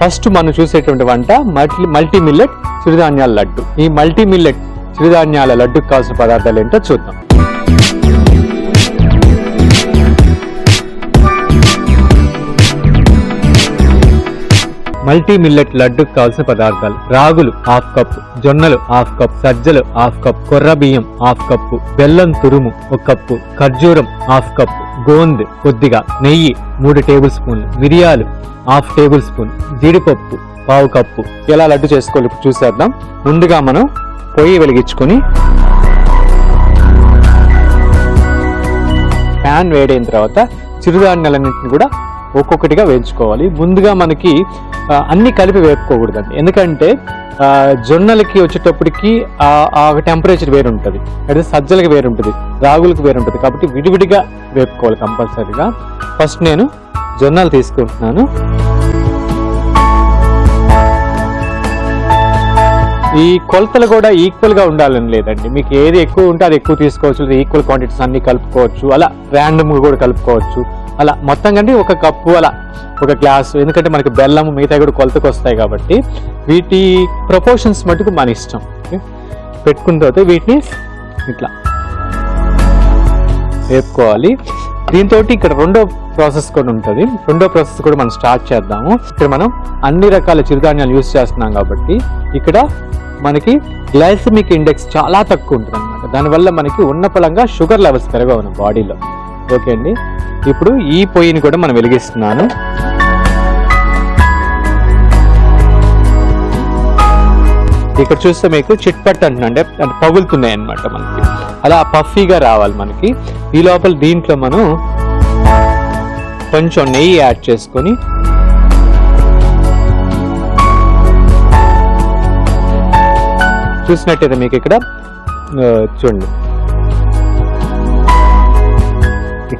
First మనం చూసేటువంటి వంట మల్టీ మిల్లెట్ చిరుధాన్యాల లడ్డు. ఈ మల్టీ మిల్లెట్ చిరుధాన్యాల లడ్డుకు కావాల్సిన పదార్థాలు ఏంటో చూద్దాం. మల్టీ మిల్లెట్ లడ్డుకు కావాల్సిన పదార్థాలు: రాగులు హాఫ్ కప్పు, జొన్నలు హాఫ్ కప్, సజ్జలు హాఫ్ కప్, కొర్ర బియ్యం హాఫ్ కప్పు, బెల్లం తురుము 1 కప్పు, ఖర్జూరం హాఫ్ కప్పు, గోంద్ కొద్దిగా, నెయ్యి 3 టేబుల్ స్పూన్లు, మిరియాలు ½ టేబుల్ స్పూన్, జీడిపప్పు 1/2 కప్పు. ఎలా లడ్డు చేసుకోవాలి ఇప్పుడు చూసేద్దాం. ముందుగా మనం పొయ్యి వెలిగించుకొని ప్యాన్ వేడైన తర్వాత చిరుధాన్యాలన్నింటినీ కూడా ఒక్కొక్కటిగా వేయించుకోవాలి. ముందుగా మనకి అన్ని కలిపి వేపుకోకూడదండి, ఎందుకంటే జొన్నలకి వచ్చేటప్పటికి ఆ టెంపరేచర్ వేరు ఉంటుంది, అయితే సజ్జలకి వేరు ఉంటుంది, రాగులకు వేరు ఉంటుంది, కాబట్టి విడివిడిగా వేపుకోవాలి కంపల్సరీగా. ఫస్ట్ నేను జొన్నలు తీసుకుంటున్నాను. ఈ కొలతలు కూడా ఈక్వల్ గా ఉండాలని లేదండి, మీకు ఏది ఎక్కువ ఉంటే అది ఎక్కువ తీసుకోవచ్చు, ఈక్వల్ క్వాంటిటీస్ అన్ని కలుపుకోవచ్చు, అలా ర్యాండమ్ గా కూడా కలుపుకోవచ్చు. అలా మొత్తం కంటే 1 కప్పు అలా 1 గ్లాసు, ఎందుకంటే మనకి బెల్లం మిగతా కూడా కొలతకు వస్తాయి కాబట్టి వీటి ప్రపోర్షన్స్ మటుకు మన ఇష్టం. పెట్టుకున్న తర్వాత వీటిని ఇట్లా వేపుకోవాలి. దీంతో ఇక్కడ రెండో ప్రాసెస్ కూడా ఉంటుంది. రెండో ప్రాసెస్ కూడా మనం స్టార్ట్ చేద్దాము. ఇక్కడ మనం అన్ని రకాల చిరుధాన్యాలు యూజ్ చేస్తున్నాం కాబట్టి ఇక్కడ మనకి గ్లైసెమిక్ ఇండెక్స్ చాలా తక్కువ ఉంటుంది అనమాట. దానివల్ల మనకి ఉన్న పలంగా షుగర్ లెవెల్స్ పెరగవు మన బాడీలో. ఓకే అండి, ఇప్పుడు ఈ పొయ్యిని కూడా మనం వెలిగిస్తున్నాను. ఇక్కడ చూస్తే మీకు చిట్పట్ అంటే పగులుతున్నాయి అన్నమాట, మనకి అలా పఫీగా రావాలి మనకి. ఈ లోపల దీంట్లో మనం కొంచెం నెయ్యి యాడ్ చేసుకొని చూసినట్టయితే మీకు ఇక్కడ చూడండి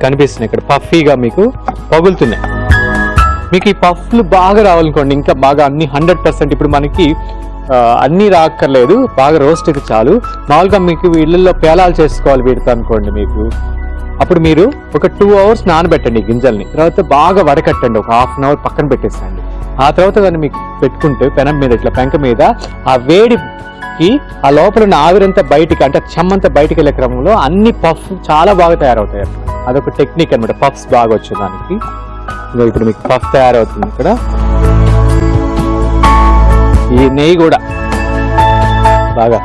కనిపిస్తున్నాయి, ఇక్కడ పఫీగా మీకు పగులుతున్నాయి. మీకు ఈ పఫ్లు బాగా రావాలనుకోండి, ఇంకా బాగా అన్ని 100%. ఇప్పుడు మనకి అన్నీ రాక్కర్లేదు, బాగా రోస్ట్ అయితే చాలు. మామూలుగా మీకు ఇళ్ళల్లో పేలాలు చేసుకోవాలి వీటితో అనుకోండి, మీకు అప్పుడు మీరు ఒక 2 hours నానబెట్టండి గింజల్ని, తర్వాత బాగా వడకట్టండి, ఒక 1/2 hour పక్కన పెట్టేసండి. ఆ తర్వాత దాన్ని మీకు పెట్టుకుంటే పెనం మీద ఇట్లా పెంక మీద ఆ వేడికి ఆ లోపల ఉన్న ఆవిరంతా బయటికి, అంటే చెమ్మంతా బయటికి వెళ్ళే క్రమంలో అన్ని పఫ్ చాలా బాగా తయారవుతాయి అన్నమాట. అదొక టెక్నిక్ అనమాట, పఫ్స్ బాగా వచ్చేదానికి. ఇప్పుడు మీకు పఫ్ తయారవుతుంది. ఇక్కడ ఈ నెయ్యి కూడా బాగా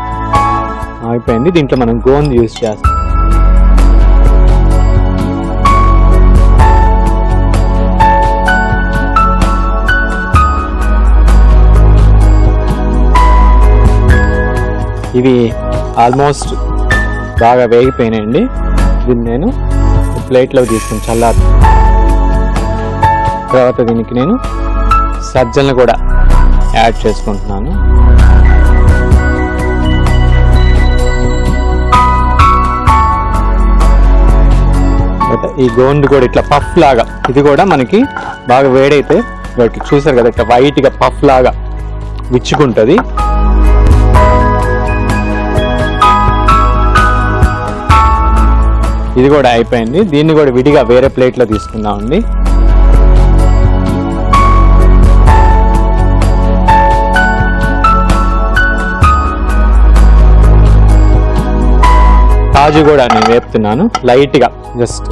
అయిపోయింది. దీంట్లో మనం గోంద్ యూజ్ చేస్తాం. ఇవి ఆల్మోస్ట్ బాగా వేగిపోయినాయండి. దీన్ని నేను ప్లేట్లో తీసుకుని చల్లారు తర్వాత దీనికి నేను సజ్జలను కూడా యాడ్ చేసుకుంటున్నాను. ఈ గోండు కూడా ఇట్లా పఫ్ లాగా, ఇది కూడా మనకి బాగా వేడైతే చూసారు కదా, ఇట్లా వైట్గా పఫ్ లాగా విచ్చుకుంటుంది. ఇది కూడా అయిపోయింది. దీన్ని కూడా విడిగా వేరే ప్లేట్లో తీసుకుందామండి. కాజు కూడా నేను వేపుతున్నాను లైట్గా, జస్ట్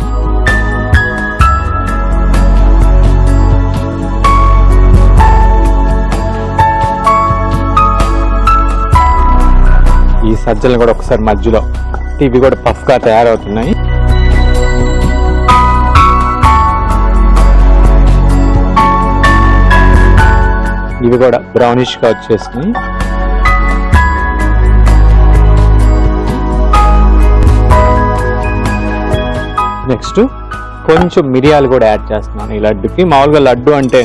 ఈ సజ్జలను కూడా ఒకసారి మధ్యలో, ఇవి కూడా పఫ్గా తయారవుతున్నాయి. ఇవి కూడా బ్రౌనిష్గా వచ్చేసినాయి. నెక్స్ట్ కొంచెం మిరియాలు కూడా యాడ్ చేస్తున్నాను ఈ లడ్డుకి. మామూలుగా లడ్డు అంటే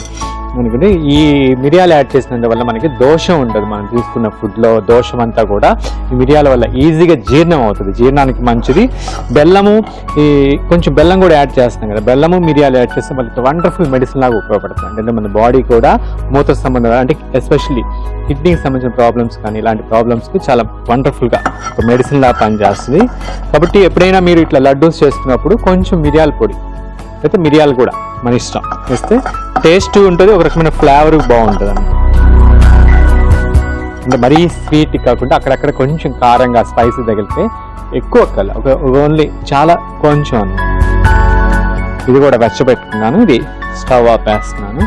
మనకి ఈ మిరియాలు యాడ్ చేసినందు వల్ల మనకి దోషం ఉండదు. మనం తీసుకున్న ఫుడ్లో దోషం అంతా కూడా ఈ మిరియాల వల్ల ఈజీగా జీర్ణం అవుతుంది, జీర్ణానికి మంచిది. బెల్లము, ఈ కొంచెం బెల్లం కూడా యాడ్ చేస్తాం కదా, బెల్లము మిరియాలు యాడ్ చేస్తే మనకి వండర్ఫుల్ మెడిసిన్ లాగా ఉపయోగపడుతుంది. అంటే మన బాడీ కూడా మూత్ర సంబంధం, అంటే ఎస్పెషల్లీ కిడ్నీకి సంబంధించిన ప్రాబ్లమ్స్ కానీ ఇలాంటి ప్రాబ్లమ్స్కి చాలా వండర్ఫుల్గా ఒక మెడిసిన్ లాగా పనిచేస్తుంది. కాబట్టి ఎప్పుడైనా మీరు ఇట్లా లడ్డూస్ చేసుకున్నప్పుడు కొంచెం మిరియాల పొడి అయితే మిరియాలు కూడా మన ఇష్టం వేస్తే టేస్ట్ ఉంటుంది, ఒక రకమైన ఫ్లేవర్ బాగుంటుంది అన్నమాట. అంటే మరీ స్వీట్ కాకుండా అక్కడక్కడ కొంచెం కారంగా స్పైసీ తగిలితే ఎక్కువ కల ఓన్లీ చాలా కొంచెం అన్నమాట. ఇది కూడా వెచ్చబెట్టుకున్నాను, ఇది స్టవ్ ఆపేస్తున్నాను.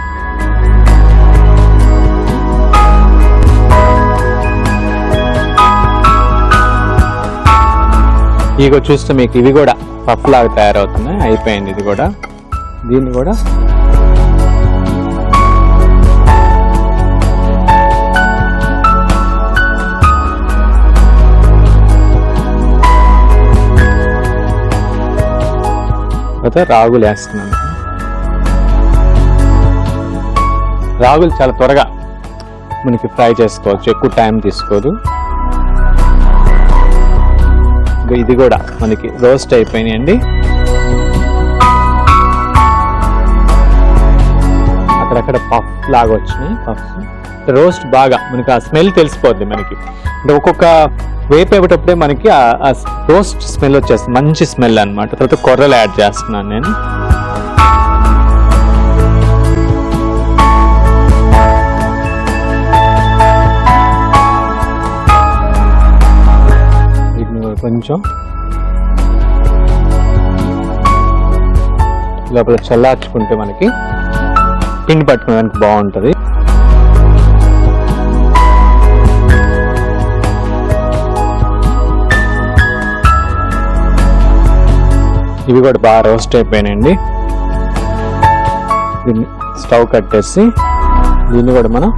ఇగో చూస్తే మీకు ఇవి కూడా పఫ్ లాగా తయారవుతున్నాయి. అయిపోయింది ఇది కూడా. దీన్ని కూడా రాగులు వేస్తున్నాను. రాగులు చాలా త్వరగా మనకి ఫ్రై చేసుకోవచ్చు, ఎక్కువ టైం తీసుకోదు. ఇది కూడా మనకి రోస్ట్ అయిపోయినాయండి. అక్కడక్కడ పఫ్ లాగా వచ్చినాయి. పఫ్స్ రోస్ట్ బాగా మనకి ఆ స్మెల్ తెలిసిపోద్ది మనకి. అంటే ఒక్కొక్క వేపేటప్పుడే మనకి ఆ రోస్ట్ స్మెల్ వచ్చేస్తుంది, మంచి స్మెల్ అన్నమాట. తర్వాత కొర్రలు యాడ్ చేస్తున్నాను నేను. కొంచెం లోపల చల్లార్చుకుంటే మనకి పిండి పట్టుకోవడానికి బాగుంటుంది. ఇవి కూడా బాగా రోస్ట్ అయిపోయినాయండి. దీన్ని స్టవ్ కట్టేసి దీన్ని కూడా మనం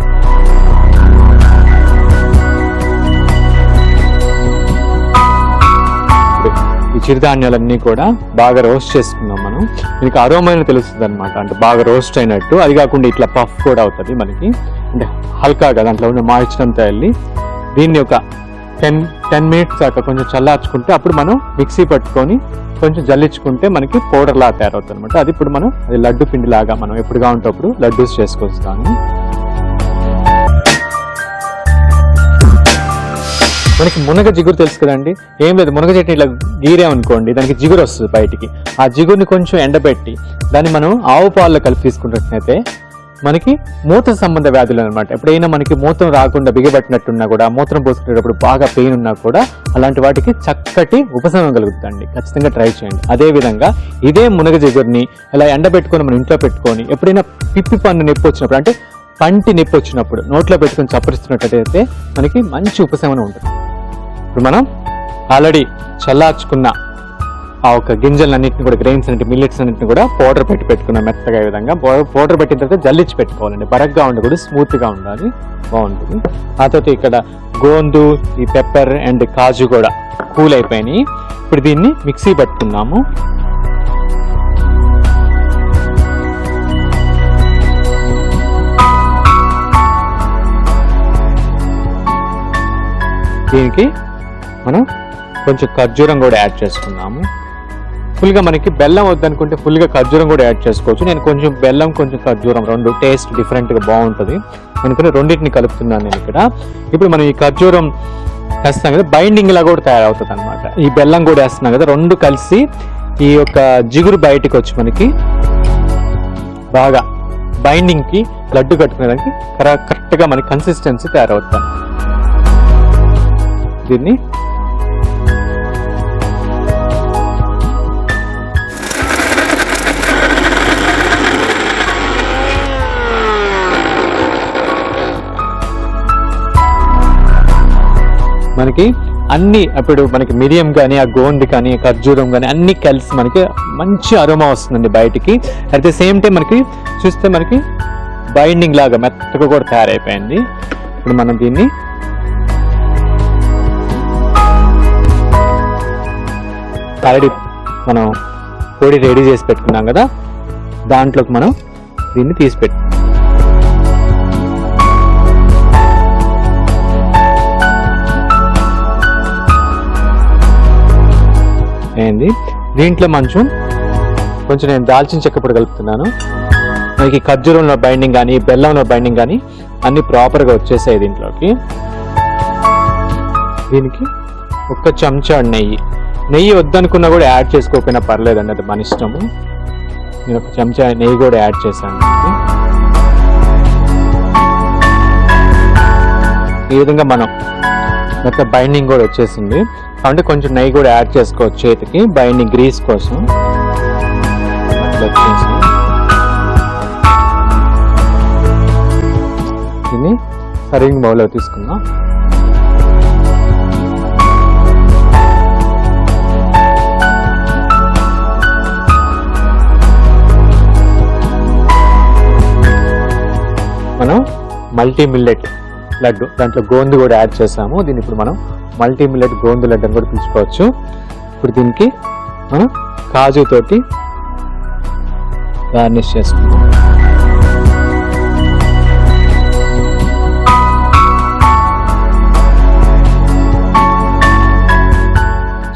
ఈ చిరుధాన్యాలన్నీ కూడా బాగా రోస్ట్ చేసుకున్నాం మనం. దీనికి అరోమైన తెలుస్తుంది అనమాట, అంటే బాగా రోస్ట్ అయినట్టు. అది కాకుండా ఇట్లా పఫ్ కూడా అవుతుంది మనకి, అంటే హల్కాగా దాంట్లో ఉన్న మాయిశ్చర్ అంతా వెళ్ళి. దీన్ని ఒక 10 మినిట్స్ దాకా కొంచెం చల్లార్చుకుంటే అప్పుడు మనం మిక్సీ పట్టుకొని కొంచెం జల్లించుకుంటే మనకి పౌడర్ లాగా తయారవుతుంది అనమాట. అది ఇప్పుడు మనం అది లడ్డు పిండి లాగా మనం ఎప్పుడు కావాలంటే లడ్డూస్ చేసుకొస్తాము. మనకి మునగ జిగురు తెలుసు కదండి. ఏం లేదు, మునగ చెట్టు ఇట్లా గీరేమనుకోండి, దానికి జిగురు వస్తుంది బయటికి. ఆ జిగురుని కొంచెం ఎండబెట్టి దాన్ని మనం ఆవు పాలలో కలిపి తీసుకున్నట్లయితే మనకి మూత్ర సంబంధ వ్యాధులు అనమాట. ఎప్పుడైనా మనకి మూత్రం రాకుండా బిగబట్టినట్టున్నా కూడా, మూత్రం పోసుకునేటప్పుడు బాగా పెయిన్ ఉన్నా కూడా, అలాంటి వాటికి చక్కటి ఉపశమనం కలుగుతుందండి. ఖచ్చితంగా ట్రై చేయండి. అదేవిధంగా ఇదే మునగ జిగురిని ఇలా ఎండబెట్టుకొని మనం ఇంట్లో పెట్టుకొని ఎప్పుడైనా పిప్పి పన్ను నొప్పి వచ్చినప్పుడు, అంటే పంటి నొప్పి వచ్చినప్పుడు నోట్లో పెట్టుకొని చప్పరిస్తున్నట్టయితే మనకి మంచి ఉపశమనం ఉంటుంది. ఇప్పుడు మనం ఆల్రెడీ చల్లార్చుకున్న ఆ ఒక గింజలన్నింటిని కూడా, గ్రెయిన్స్ అన్నింటి, మిల్లెట్స్ అన్నింటిని కూడా పౌడర్ పెట్టుకున్నాం మెత్తగా. ఈ విధంగా పౌడర్ పెట్టిన తర్వాత జల్లించి పెట్టుకోవాలండి. బరగ్గా ఉండకూడదు, స్మూత్గా ఉండాలి, బాగుంటుంది. ఆ తర్వాత ఇక్కడ గోందు, ఈ పెప్పర్ అండ్ కాజు కూడా కూల్ అయిపోయినాయి. ఇప్పుడు దీన్ని మిక్సీ పట్టుకున్నాము. దీనికి మనం కొంచెం ఖర్జూరం కూడా యాడ్ చేసుకున్నాము. ఫుల్గా మనకి బెల్లం వద్దనుకుంటే ఫుల్గా ఖర్జూరం కూడా యాడ్ చేసుకోవచ్చు. నేను కొంచెం బెల్లం కొంచెం ఖర్జూరం రెండు టేస్ట్ డిఫరెంట్గా బాగుంటుంది అనుకుని రెండింటిని కలుపుతున్నాను నేను ఇక్కడ. ఇప్పుడు మనం ఈ ఖర్జూరం వేస్తాం కదా, బైండింగ్ లా కూడా తయారవుతుంది అనమాట. ఈ బెల్లం కూడా వేస్తున్నాం కదా, రెండు కలిసి ఈ యొక్క జిగురు బయటకు వచ్చి మనకి బాగా బైండింగ్కి లడ్డు కట్టుకునేదానికి కరెక్ట్గా మనకి కన్సిస్టెన్సీ తయారవుతాం. దీన్ని మనకి అన్ని అప్పుడు మనకి మిరియం కానీ, ఆ గోంది కానీ, ఖర్జూరం కానీ అన్ని కలిసి మనకి మంచి అరోమా వస్తుందండి బయటికి. అట్ ద సేమ్ టైం మనకి చూస్తే మనకి బైండింగ్ లాగా మెత్తగా కూడా తయారైపోయింది. ఇప్పుడు మనం దీన్ని ఆల్రెడీ మనం పొడి రెడీ చేసి పెట్టుకున్నాం కదా, దాంట్లోకి మనం దీన్ని తీసి పెట్టాం. ఏంది దీంట్లో కొంచెం నేను దాల్చిన చెక్క పొడి కలుపుతున్నాను. మనకి ఖర్జూరంలో బైండింగ్ కానీ, బెల్లంలో బైండింగ్ కానీ అన్ని ప్రాపర్గా వచ్చేసాయి దీంట్లోకి. దీనికి ఒక్క చెంచా నెయ్యి వద్దనుకున్నా కూడా యాడ్ చేసుకోకపోయినా పర్లేదండి, అది మన ఇష్టము. నేను ఒక చెంచా నెయ్యి కూడా యాడ్ చేశాను. ఈ విధంగా మనం మొత్తం బైండింగ్ కూడా వచ్చేసింది కాబట్టి కొంచెం నెయ్యి కూడా యాడ్ చేసుకోవచ్చు చేతికి బైండింగ్ గ్రీస్ కోసం. దీన్ని సర్వింగ్ బౌల్లో తీసుకుందాం. మనం మల్టీ మిల్లెట్ లడ్డు, దాంట్లో గోందు కూడా యాడ్ చేసాము. దీన్ని ఇప్పుడు మనం మల్టీ మిల్లెట్ గోందు లడ్డు అని కూడా పిలుచుకోవచ్చు. ఇప్పుడు దీనికి మనం కాజు తోటి గార్నిష్ చేసుకుందాం.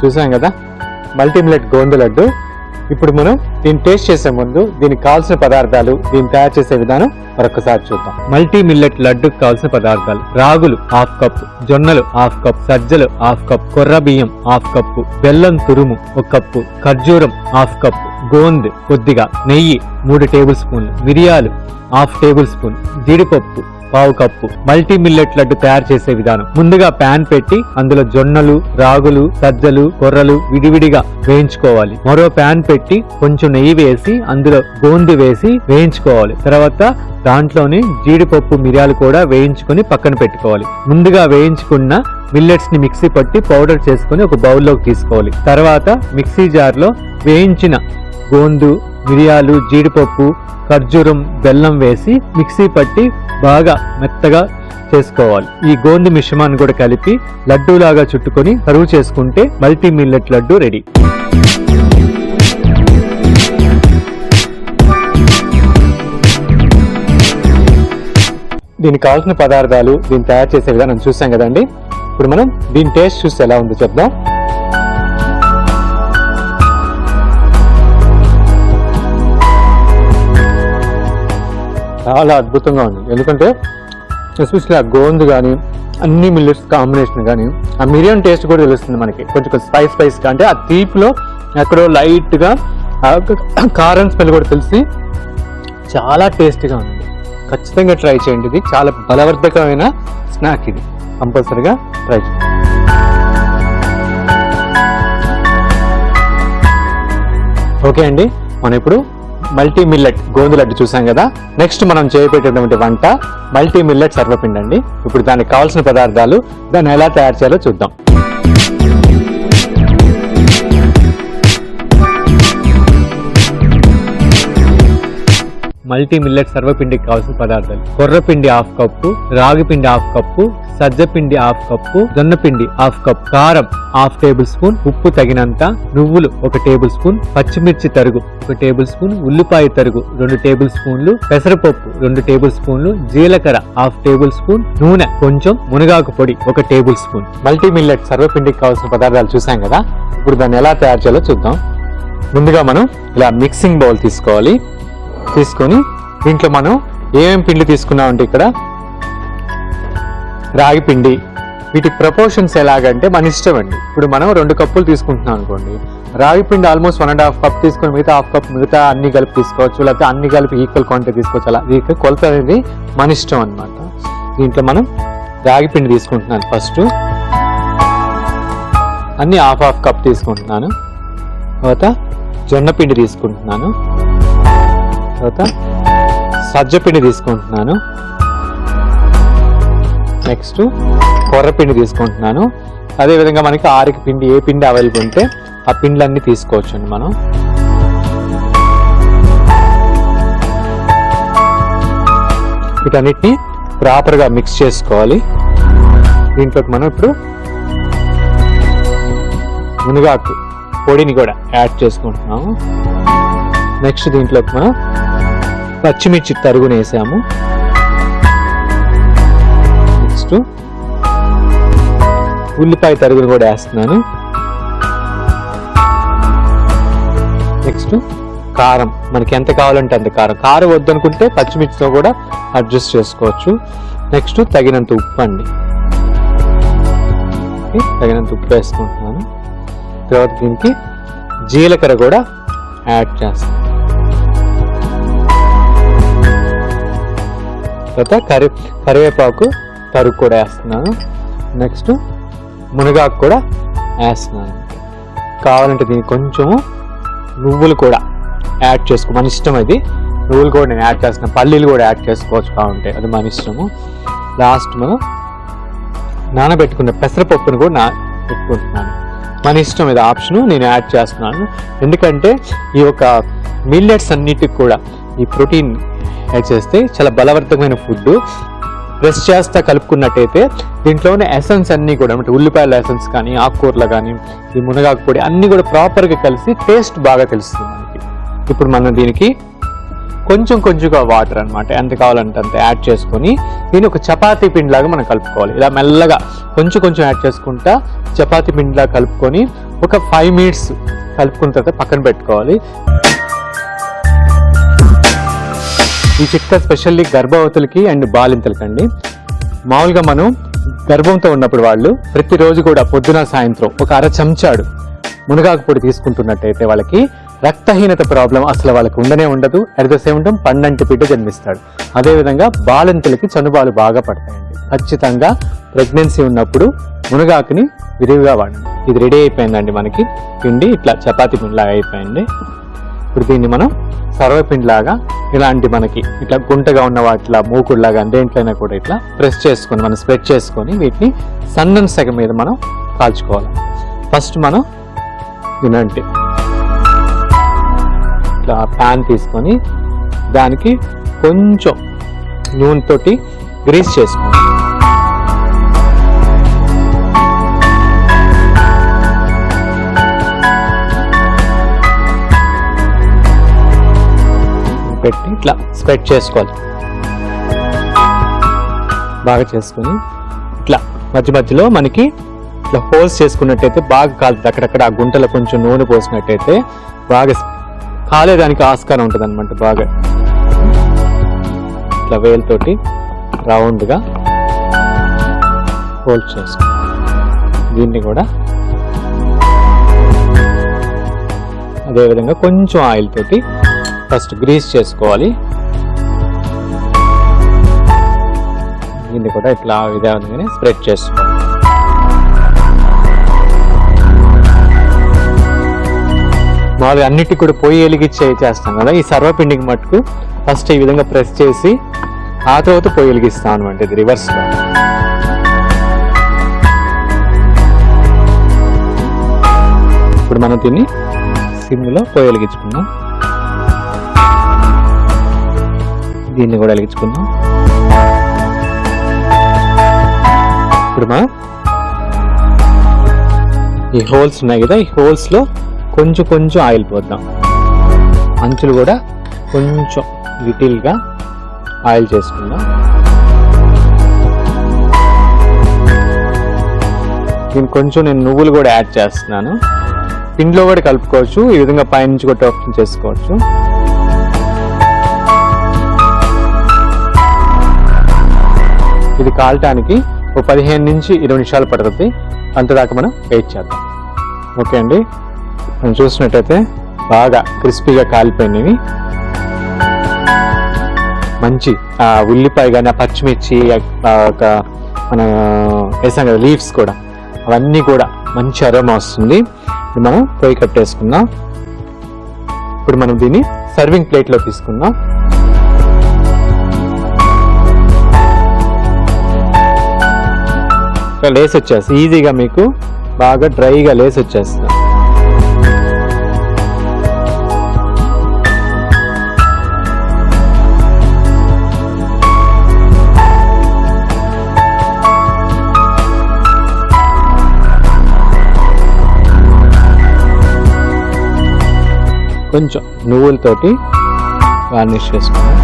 చూసాం కదా మల్టీ మిల్లెట్ గోందు లడ్డు. ఇప్పుడు మనం దీన్ని టేస్ట్ చేసే ముందు దీనికి కావాల్సిన పదార్థాలు, దీన్ని తయారు చేసే విధానం మరొకసారి చూద్దాం. మల్టీ మిల్లెట్ లడ్డుకు కావాల్సిన పదార్థాలు: రాగులు 1/2 కప్పు, జొన్నలు 1/2 కప్, సజ్జలు 1/2 కప్, కొర్ర బియ్యం 1/2 కప్పు, బెల్లం తురుము 1 కప్పు, ఖర్జూరం 1/2 కప్పు, గోంద్ కొద్దిగా, నెయ్యి 3 టేబుల్ స్పూన్లు, మిరియాలు 1/2 టేబుల్ స్పూన్, జీడిపప్పు 1/4 కప్పు. మల్టీ మిల్లెట్ లడ్డు తయారు చేసే విధానం: ముందుగా ప్యాన్ పెట్టి అందులో జొన్నలు, రాగులు, సజ్జలు, కొర్రలు విడివిడిగా వేయించుకోవాలి. మరో ప్యాన్ పెట్టి కొంచెం నెయ్యి వేసి అందులో గోంది వేసి వేయించుకోవాలి. తర్వాత దాంట్లోనే జీడిపప్పు, మిరియాలు కూడా వేయించుకొని పక్కన పెట్టుకోవాలి. ముందుగా వేయించుకున్న మిల్లెట్స్ ని మిక్సీ పట్టి పౌడర్ చేసుకుని ఒక బౌల్లోకి తీసుకోవాలి. తర్వాత మిక్సీ జార్ లో వేయించిన గోందు, మిరియాలు, జీడిపప్పు, ఖర్జూరం, బెల్లం వేసి మిక్సీ పట్టి బాగా మెత్తగా చేసుకోవాలి. ఈ గోందు మిశ్రమాన్ని కూడా కలిపి లడ్డూలాగా చుట్టుకొని సర్వ్ చేసుకుంటే మల్టీ మిల్లెట్ లడ్డు రెడీ. దీనికి కావాల్సిన పదార్థాలు, దీన్ని తయారు చేసే విధానం చూసాం కదండి. ఇప్పుడు మనం దీని టేస్ట్ చూసి ఎలా ఉందో చెప్దాం. చాలా అద్భుతంగా ఉంది. ఎందుకంటే ఎస్పెషల్లీ ఆ గోందు కానీ అన్ని మిల్లెట్స్ కాంబినేషన్ కానీ ఆ మిరియం టేస్ట్ కూడా తెలుస్తుంది మనకి. కొంచెం స్పైస్గా అంటే ఆ తీపిలో ఎక్కడో లైట్గా కారం స్మెల్ కూడా తెలిసి చాలా టేస్టీగా ఉంది. ఖచ్చితంగా ట్రై చేయండి. ఇది చాలా బలవర్ధకమైన స్నాక్. ఇది కంపల్సరీగా ట్రై చేయండి. ఓకే అండి, మనం ఇప్పుడు మల్టీ మిల్లెట్ గోందు లడ్డు చూసాం కదా. నెక్స్ట్ మనం చేయబెట్టేటువంటి వంట మల్టీ మిల్లెట్ సర్వపిండి అండి. ఇప్పుడు దానికి కావాల్సిన పదార్థాలు, దాన్ని ఎలా తయారు చేయాలో చూద్దాం. మల్టీ మిల్లెట్ సర్వపిండికి కావాల్సిన పదార్థాలు: కొర్రపిండి 1/2 కప్పు, రాగిపిండి 1/2 కప్పు, సజ్జపిండి 1/2 కప్పు, జొన్నపిండి 1/2 కప్, కారం 1/2 టేబుల్ స్పూన్, ఉప్పు తగినంత, నువ్వులు 1 టేబుల్ స్పూన్, పచ్చిమిర్చి తరుగు 1 టేబుల్ స్పూన్, ఉల్లిపాయ తరుగు 2 టేబుల్ స్పూన్లు, పెసరపప్పు 2 టేబుల్ స్పూన్లు, జీలకర్ర 1/2 టేబుల్ స్పూన్, నూనె కొంచెం, మునగాకు పొడి 1 టేబుల్ స్పూన్. మల్టీ మిల్లెట్ సర్వపిండికి కావాల్సిన పదార్థాలు చూసాం కదా. ఇప్పుడు దాన్ని ఎలా తయారు చేయాలో చూద్దాం. ముందుగా మనం ఇలా మిక్సింగ్ బౌల్ తీసుకోవాలి. తీసుకొని దీంట్లో మనం ఏమేమి పిండి తీసుకున్నామంటే ఇక్కడ రాగి పిండి. వీటి ప్రపోర్షన్స్ ఎలాగంటే మన ఇష్టం అండి. ఇప్పుడు మనం 2 కప్పులు తీసుకుంటున్నాం అనుకోండి, రాగి పిండి ఆల్మోస్ట్ 1.5 కప్ తీసుకొని మిగతా 1/2 కప్ మిగతా అన్ని కలిపి తీసుకోవచ్చు, లేకపోతే అన్ని కలిపి ఈక్వల్ క్వాంటిటీ తీసుకోవచ్చు. అలా దీనికి కొలత అనేది మన ఇష్టం అనమాట. దీంట్లో మనం రాగి పిండి తీసుకుంటున్నాను. ఫస్ట్ అన్ని 1/2 కప్ తీసుకుంటున్నాను. తర్వాత జొన్న పిండి తీసుకుంటున్నాను. తర్వాత సజ్జపిండి తీసుకుంటున్నాను. నెక్స్ట్ కొర్రపిండి తీసుకుంటున్నాను. అదేవిధంగా మనకి ఆరికి పిండి, ఏ పిండి అవైలబుల్ ఉంటే ఆ పిండ్లన్నీ తీసుకోవచ్చు అండి. మనం వీటన్నిటిని ప్రాపర్గా మిక్స్ చేసుకోవాలి. దీంట్లోకి మనం ఇప్పుడు మునగాకు పొడిని కూడా యాడ్ చేసుకుంటున్నాము. నెక్స్ట్ దీంట్లోకి మనం పచ్చిమిర్చి తరుగుని వేసాము. నెక్స్ట్ ఉల్లిపాయ తరుగుని కూడా వేస్తున్నాను. నెక్స్ట్ కారం, మనకి ఎంత కావాలంటే అంత కారం. కారం వద్దనుకుంటే పచ్చిమిర్చితో కూడా అడ్జస్ట్ చేసుకోవచ్చు. నెక్స్ట్ తగినంత ఉప్పు అండి. తగినంత ఉప్పు వేసుకుంటున్నాను. తర్వాత దీనికి జీలకర్ర కూడా యాడ్ చేస్తాను. తర్వాత కరివేపాకు తరుగు కూడా వేస్తున్నాను. నెక్స్ట్ మునగాకు కూడా వేస్తున్నాను. కావాలంటే దీనికి కొంచెము నువ్వులు కూడా యాడ్ చేసుకో, మన ఇష్టం. అది నువ్వులు కూడా నేను యాడ్ చేస్తున్నాను, పల్లీలు కూడా యాడ్ చేసుకోవచ్చు కావాలంటే, అది మన ఇష్టము. లాస్ట్ మనం నానబెట్టుకున్న పెసరపప్పును కూడా పెట్టుకుంటున్నాను, మన ఇష్టం. ఇది ఆప్షను, నేను యాడ్ చేస్తున్నాను. ఎందుకంటే ఈ యొక్క మిల్లెట్స్ అన్నిటికి కూడా ఈ ప్రోటీన్ యాడ్ చేస్తే చాలా బలవర్ధకమైన ఫుడ్. ప్రెస్ చేస్తా కలుపుకున్నట్టయితే దీంట్లోనే ఎసెన్స్ అన్నీ కూడా, అంటే ఉల్లిపాయల ఎసెన్స్ కానీ, ఆకుకూరలు కానీ, ఈ మునగాకు పొడి అన్నీ కూడా ప్రాపర్గా కలిసి టేస్ట్ బాగా తెలుస్తుంది మనకి. ఇప్పుడు మనం దీనికి కొంచెంగా వాటర్ అనమాట, ఎంత కావాలంటే అంత యాడ్ చేసుకొని దీన్ని ఒక చపాతీ పిండిలాగా మనం కలుపుకోవాలి. ఇలా మెల్లగా కొంచెం యాడ్ చేసుకుంటా చపాతీ పిండిలాగా కలుపుకొని ఒక 5 minutes కలుపుకున్న తర్వాత పక్కన పెట్టుకోవాలి. ఈ చిట్కా స్పెషల్లీ గర్భవతులకి అండ్ బాలింతలకండి. మామూలుగా మనం గర్భంతో ఉన్నప్పుడు వాళ్ళు ప్రతిరోజు కూడా పొద్దున సాయంత్రం ఒక 1/2 చెంచాడు మునగాకు పొడి తీసుకుంటున్నట్టయితే వాళ్ళకి రక్తహీనత ప్రాబ్లం అసలు వాళ్ళకి ఉండదు. అట్ ద సేమ్ టైం పండంటి బిడ్డ జన్మిస్తాడు. అదేవిధంగా బాలింతలకి చనుబాలు బాగా పడతాయండి. ఖచ్చితంగా ప్రెగ్నెన్సీ ఉన్నప్పుడు మునగాకుని విరివిగా వాడండి. ఇది రెడీ అయిపోయిందండి మనకి పిండి, ఇట్లా చపాతీ పిండిలాగా అయిపోయింది. ఇప్పుడు దీన్ని మనం సర్వపిండిలాగా ఇలాంటి మనకి ఇట్లా గుంటగా ఉన్న వాటిలా మూకుడులాగా దేంట్లైనా కూడా ఇట్లా ప్రెస్ చేసుకొని మనం స్ప్రెడ్ చేసుకొని వీటిని సన్నని సెగ మీద మనం కాల్చుకోవాలి. ఫస్ట్ మనం వినండి ఇట్లా ప్యాన్ తీసుకొని దానికి కొంచెం నూనెతోటి గ్రీస్ చేసుకోండి. పెట్టి ఇట్లా స్ప్రెడ్ చేసుకోవాలి. బాగా చేసుకొని ఇట్లా మధ్యలో మనకి ఇట్లా హోల్స్ చేసుకున్నట్టయితే బాగా కాలుతుంది. అక్కడక్కడ ఆ గుంటలో కొంచెం నూనె పోసినట్టయితే బాగా కాలేదానికి ఆస్కారం ఉంటుంది అనమాట. బాగా ఇట్లా వేలుతోటి రౌండ్గా హోల్డ్ చేసుకో. దీన్ని కూడా అదేవిధంగా కొంచెం ఆయిల్ తోటి ఫస్ట్ గ్రీస్ చేసుకోవాలి. దీన్ని కూడా ఇట్లా విధంగానే స్ప్రెడ్ చేసుకోవాలి. మామూలుగా అన్నిటికీ కూడా పొయ్యి వెలిగించి చేస్తాం కదా, ఈ సర్వపిండికి మట్టుకు ఫస్ట్ ఈ విధంగా ప్రెస్ చేసి ఆ తర్వాత పొయ్యి వెలిగిస్తాం అనమాట. ఇది రివర్స్లో. ఇప్పుడు మనం దీన్ని సిమ్లో పొయ్యి వెలిగించుకున్నాం. దీన్ని కూడా వెలిగించుకున్నాం. ఇప్పుడు మనం ఈ హోల్స్ ఉన్నాయి కదా, ఈ హోల్స్లో కొంచెం ఆయిల్ పోద్దాం. అంచులు కూడా కొంచెం లిటిల్గా ఆయిల్ చేసుకుందాం. దీనికి కొంచెం నేను నువ్వులు కూడా యాడ్ చేస్తున్నాను. పిండిలో కూడా కలుపుకోవచ్చు, ఈ విధంగా పైనుంచి కూడా టోస్టింగ్ చేసుకోవచ్చు. ఇది కాలటానికి ఒక 15 నుంచి 20 నిమిషాలు పడుతుంది. అంతదాకా మనం వెయిట్ చేద్దాం. ఓకే అండి, మనం చూసినట్టయితే బాగా క్రిస్పీగా కాలిపోయినవి. మంచి ఉల్లిపాయ కానీ ఆ పచ్చిమిర్చి ఒక మన వేసాం కదా లీవ్స్ కూడా, అవన్నీ కూడా మంచి అరోమా వస్తుంది. ఇప్పుడు మనం పొయ్యి కట్టేసుకుందాం. ఇప్పుడు మనం దీన్ని సర్వింగ్ ప్లేట్లో తీసుకుందాం. లేస్ వచ్చేస్తుంది ఈజీగా, మీకు బాగా డ్రైగా లేస్ వచ్చేస్తుంది. కొంచెం నువ్వులతోటి గార్నిష్ చేసుకున్నాం.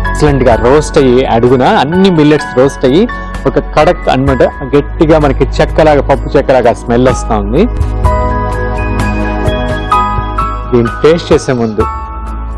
ఎక్సలెంట్గా రోస్ట్ అయ్యి అడుగున అన్ని మిల్లెట్స్ రోస్ట్ అయ్యి ఒక కడక్ అన్నమాట, గట్టిగా మనకి చెక్కలాగా పప్పు చెక్కలాగా స్మెల్ వస్తూ ఉంది. దీన్ని టేస్ట్ చేసే ముందు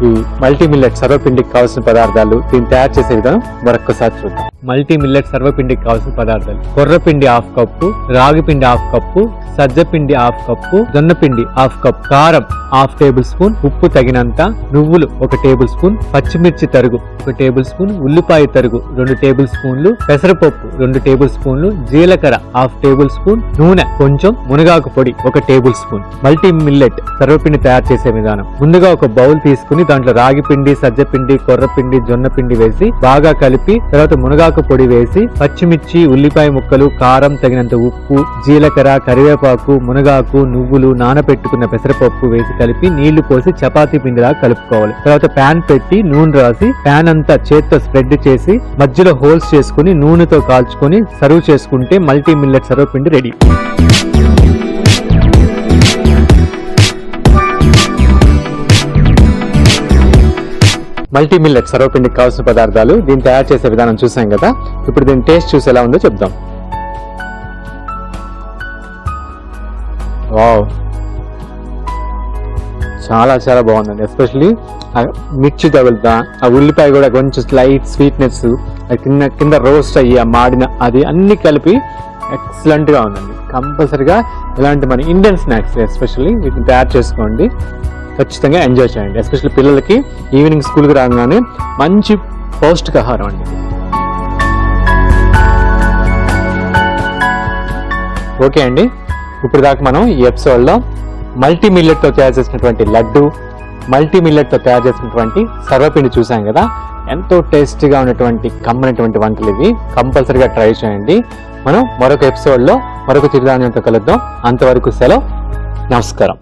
ఈ మల్టీ మిల్లెట్ సర్వపిండికి కావాల్సిన పదార్థాలు, దీన్ని తయారు చేసే విధానం మరొకసారి చూద్దాం. మల్టీ మిల్లెట్ సర్వపిండికి కావాల్సిన పదార్థాలు: కొర్రపిండి 1/2 కప్పు, రాగి పిండి 1/2 కప్పు, సజ్జపిండి 1/2 కప్పు, జొన్నపిండి 1/2 కప్పు, కారం 1/2 టేబుల్ స్పూన్, ఉప్పు తగినంత, నువ్వులు 1 టేబుల్ స్పూన్, పచ్చిమిర్చి తరుగు 1 టేబుల్ స్పూన్, ఉల్లిపాయ తరుగు 2 టేబుల్ స్పూన్లు, పెసరపప్పు 2 టేబుల్ స్పూన్లు, జీలకర్ర 1/2 టేబుల్ స్పూన్, నూనె కొంచెం, మునగాకు పొడి 1 టేబుల్ స్పూన్. మల్టీ మిల్లెట్ సర్వపిండి తయారు చేసే విధానం: ముందుగా ఒక బౌల్ తీసుకుని దాంట్లో రాగి పిండి, సజ్జపిండి, కొర్రపిండి, జొన్నపిండి వేసి బాగా కలిపి, తర్వాత మునగాకు పొడి వేసి, పచ్చిమిర్చి, ఉల్లిపాయ ముక్కలు, కారం తగినంత ఉప్పు, జీలకర్ర, కరివేపాకు, మునగాకు, నువ్వులు, నానబెట్టుకున్న పెసరపప్పు వేసి కలిపి నీళ్లు పోసి చపాతీ పిండిలా కలుపుకోవాలి. తర్వాత ప్యాన్ పెట్టి నూనె రాసి ప్యాన్ అంతా చేత్తో స్ప్రెడ్ చేసి మధ్యలో హోల్స్ చేసుకుని నూనెతో కాల్చుకొని సర్వ్ చేసుకుంటే మల్టీ మిల్లెట్ సర్వపిండి రెడీ. మల్టీ మిల్లెట్ సర్వపిండికి కావాల్సిన పదార్థాలు, దీన్ని తయారు చేసే విధానం చూసాం కదా. ఇప్పుడు దీని టేస్ట్ చూసి ఎలా ఉందో చెప్దాం. వావ్, చాలా చాలా బాగుందండి. ఎస్పెషల్లీ మిర్చి తగులుతా, ఆ ఉల్లిపాయ కూడా కొంచెం స్లైట్ స్వీట్నెస్, కింద రోస్ట్ అయ్యి ఆ మాడిన అది అన్ని కలిపి ఎక్సలెంట్ గా ఉందండి. కంపల్సరిగా ఇలాంటి మన ఇండియన్ స్నాక్స్ ఎస్పెషల్లీ వీటిని తయారు చేసుకోండి, ఖచ్చితంగా ఎంజాయ్ చేయండి. ఎస్పెషల్లీ పిల్లలకి ఈవినింగ్ స్కూల్కి రాగానే మంచి పౌష్టికాహారం అండి. ఓకే అండి, ఇప్పుడు దాకా మనం ఈ ఎపిసోడ్లో మల్టీ మిల్లెట్తో తయారు చేసినటువంటి లడ్డు, మల్టీ మిల్లెట్తో తయారు చేసినటువంటి సర్వపిండి చూసాం కదా. ఎంతో టేస్టీగా ఉన్నటువంటి కమ్మనటువంటి వంటలు ఇవి, కంపల్సరీగా ట్రై చేయండి. మనం మరొక ఎపిసోడ్లో మరొక చిరుధాన్యంతో కలుద్దాం. అంతవరకు సెలవు, నమస్కారం.